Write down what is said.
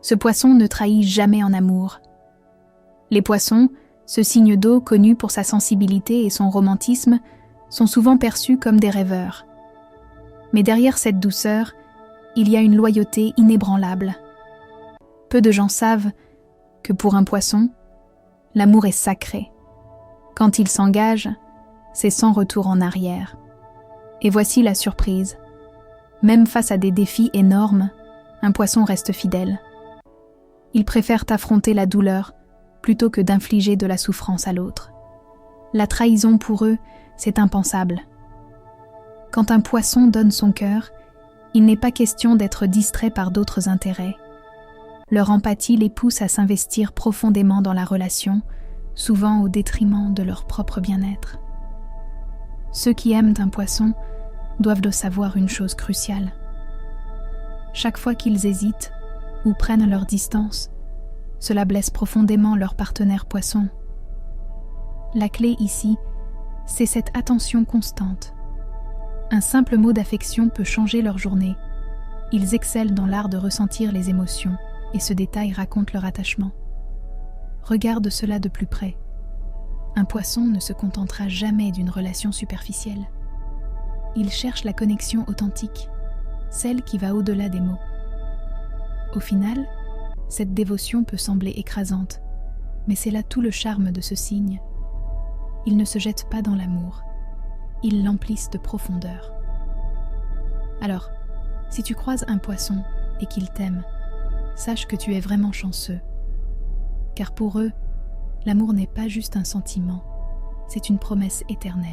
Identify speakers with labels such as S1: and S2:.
S1: Ce poisson ne trahit jamais en amour. Les poissons, ce signe d'eau connu pour sa sensibilité et son romantisme, sont souvent perçus comme des rêveurs. Mais derrière cette douceur, il y a une loyauté inébranlable. Peu de gens savent que pour un poisson, l'amour est sacré. Quand il s'engage, c'est sans retour en arrière. Et voici la surprise. Même face à des défis énormes, un poisson reste fidèle. Il préfère affronter la douleur plutôt que d'infliger de la souffrance à l'autre. La trahison pour eux, c'est impensable. Quand un poisson donne son cœur, il n'est pas question d'être distrait par d'autres intérêts. Leur empathie les pousse à s'investir profondément dans la relation, souvent au détriment de leur propre bien-être. Ceux qui aiment un poisson doivent le savoir une chose cruciale. Chaque fois qu'ils hésitent ou prennent leur distance, cela blesse profondément leur partenaire poisson. La clé ici, c'est cette attention constante. Un simple mot d'affection peut changer leur journée. Ils excellent dans l'art de ressentir les émotions, et ce détail raconte leur attachement. Regarde cela de plus près. Un poisson ne se contentera jamais d'une relation superficielle. Il cherche la connexion authentique, celle qui va au-delà des mots. Au final, cette dévotion peut sembler écrasante, mais c'est là tout le charme de ce signe. Ils ne se jettent pas dans l'amour, ils l'emplissent de profondeur. Alors, si tu croises un poisson et qu'il t'aime, sache que tu es vraiment chanceux. Car pour eux, l'amour n'est pas juste un sentiment, c'est une promesse éternelle.